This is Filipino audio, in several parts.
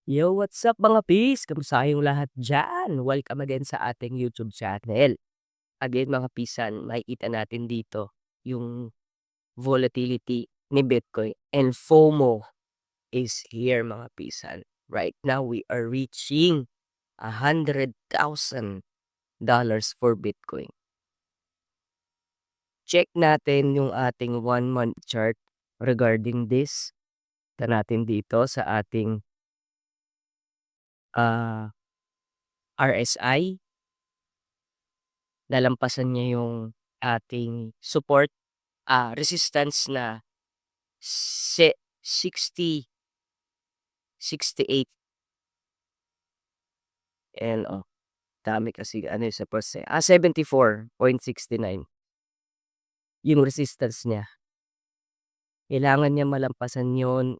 Yo, what's up mga peace? Kamusta kayong lahat diyan? Welcome again sa ating YouTube channel. Again mga pisan, makikita natin dito yung volatility ni Bitcoin and FOMO is here mga pisan. Right now we are reaching $100,000 for Bitcoin. Check natin yung ating 1 month chart regarding this. Ito natin dito sa ating RSI. Nalampasan niya yung ating support, resistance na 60, 68 and dami kasi ano sa 74.69 yung resistance niya. Kailangan niya malampasan yon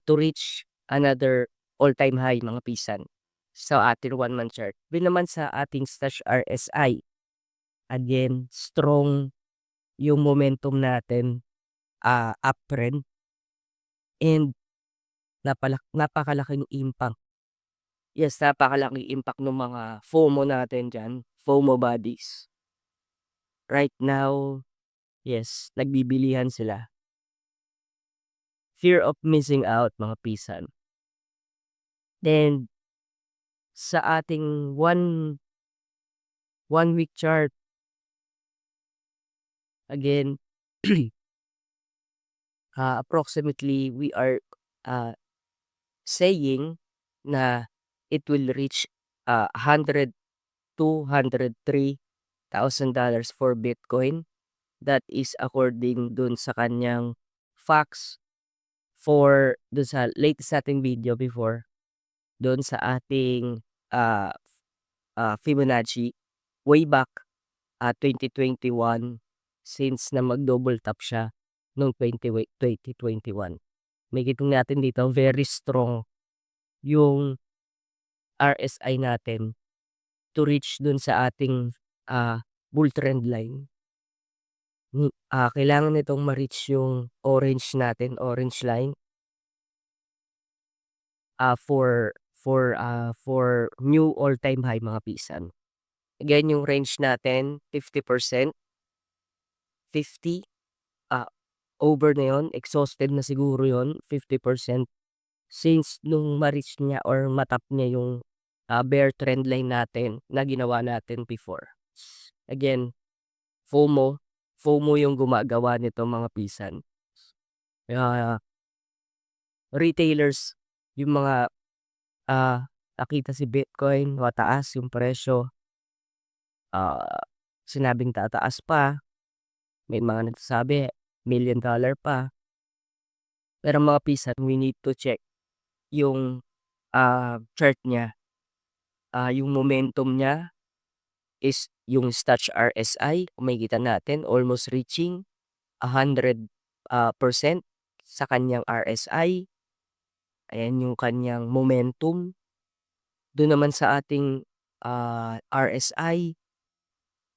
to reach another all-time high mga pisan sa ating 1 month chart. Din naman sa ating Stash RSI, again, strong yung momentum natin, uptrend and napakalaking impact. Yes, napakalaking impact ng mga FOMO natin diyan, FOMO bodies. Right now, yes, nagbibilihan sila. Fear of missing out mga pisan. Then sa ating one week chart, again, approximately we are saying na it will reach $103,000 for Bitcoin. That is according dun sa kanyang facts for dun sa latest nating video before, dun sa ating Fibonacci way back 2021 since na mag-double top siya noong 2021. Makikita natin dito very strong yung RSI natin to reach dun sa ating bull trend line. Kailangan nitong ma-reach yung orange natin, orange line, for new all-time high mga pisan. Again, yung range natin 50%, 50, over na yon, exhausted na siguro yon 50% since nung ma-reach niya or matap niya yung bear trend line natin na ginawa natin before. Again, FOMO yung gumagawa nito mga pisan. Retailers, yung mga nakita si Bitcoin, mataas yung presyo, sinabing tataas pa, may mga nagsasabi $1,000,000 pa. Pero mga pisan, we need to check yung chart niya. Yung momentum niya is yung Stash RSI, kung makikita natin, almost reaching 100% sa kanyang RSI. Ayan yung kanyang momentum. Doon naman sa ating RSI,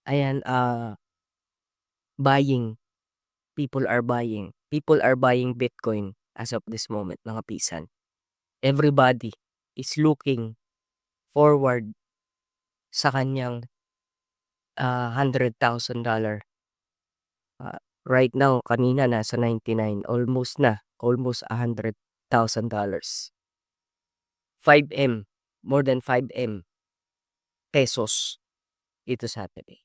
ayan, buying. People are buying. People are buying Bitcoin as of this moment, mga pisan. Everybody is looking forward sa kanyang $100,000. Right now, kanina nasa 99, almost $100,000. 5M, more than 5M pesos ito Saturday.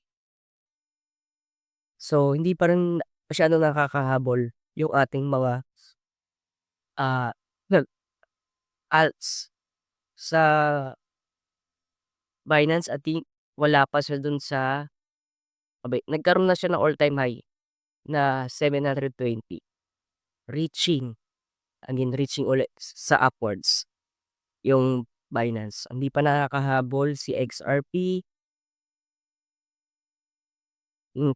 So, hindi pa rin masyadong nakakahabol yung ating mga alts sa Binance. I think wala pa siya dun sa nagkaroon na siya ng all-time high na 720. Reaching ulit sa upwards yung Binance. Hindi pa nakakahabol si XRP. Yung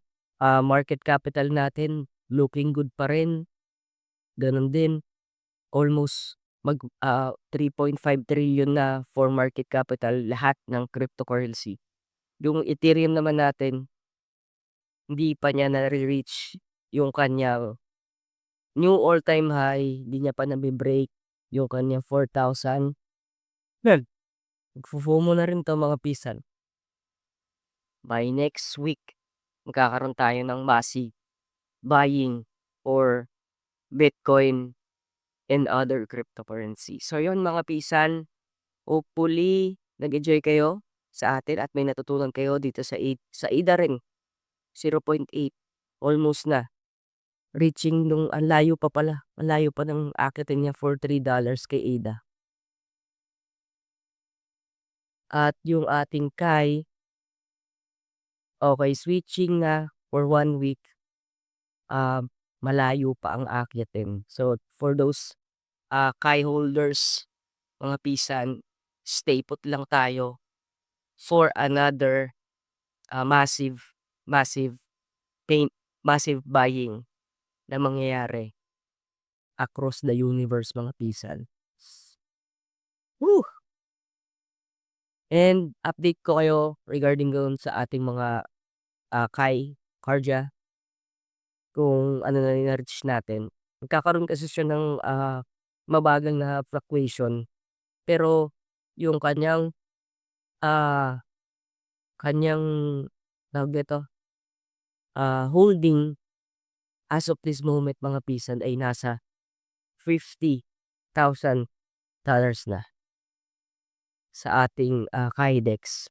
market capital natin looking good pa rin. Ganun din. Almost 3.5 trillion na for market capital lahat ng cryptocurrency. Yung Ethereum naman natin, hindi pa niya na-reach yung kanyang new all-time high, hindi niya pa nabi-break. yung kanyang 4,000. Well, magfo-FOMO na rin 'to mga pisan. By next week, magkakaroon tayo ng massive buying for Bitcoin and other cryptocurrency. So yun mga pisan, hopefully nag-enjoy kayo sa atin at may natutunan kayo dito sa ADA rin, 0.8, almost na. Reaching nung ang layo pa pala, ang layo pa ng aakitin niya for $3 kay ADA. At yung ating Kai, okay, switching na for 1 week, malayo pa ang aakyatin. So for those Kai holders, mga pisan, stay put lang tayo for another massive, massive pain, massive buying na mangyayari across the universe mga pisan. Woo! And update ko kayo regarding doon sa ating mga Kai, Karja, kung ano na na-reach natin. Magkakaroon kasi siya ng mabagal na fluctuation, pero yung ah, kanyang tawag dito, holding as of this moment mga pisan ay nasa $50,000 na sa ating Kaidex.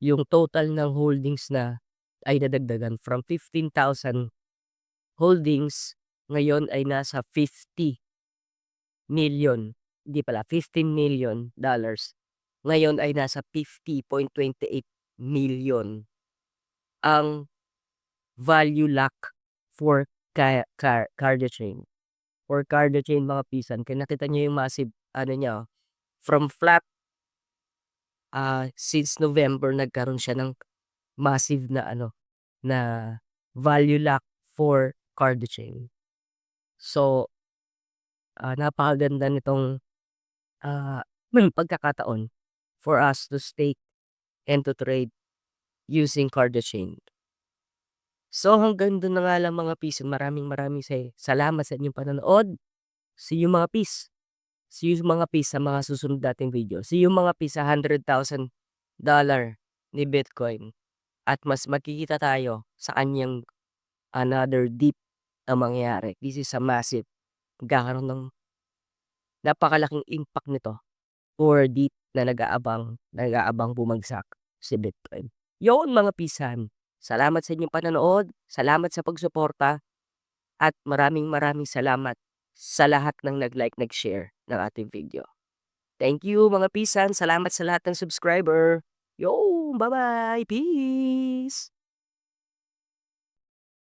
Yung total ng holdings na ay nadagdagan from 15,000 holdings, ngayon ay nasa 50 million, hindi pala, $15 million. Ngayon ay nasa 50.28 million ang value lock for Cardio Chain. For Cardio Chain mga pisan, kaya nakita niyo yung massive ano niya, from flat since November nagkaroon siya ng massive na na value lock for Cardio Chain. So, napakaganda nitong pagkakataon for us to stake and to trade using Cardio Chain. So hanggang dun na nga lang mga pisan, maraming salamat sa inyong panonood. See you mga pis. See you mga pis sa mga susunod nating video. See you mga pis sa $100,000 ni Bitcoin. At mas makikita tayo sa kanyang another deep na mangyayari. This is a massive. Magkakaroon ng napakalaking impact nito for deep na nag-aabang bumagsak si Bitcoin. Yun mga pisan. Salamat sa inyong panonood. Salamat sa pagsuporta. At maraming salamat sa lahat ng nag-like, nag-share ng ating video. Thank you mga pisan. Salamat sa lahat ng subscriber. Yo, bye-bye. Peace!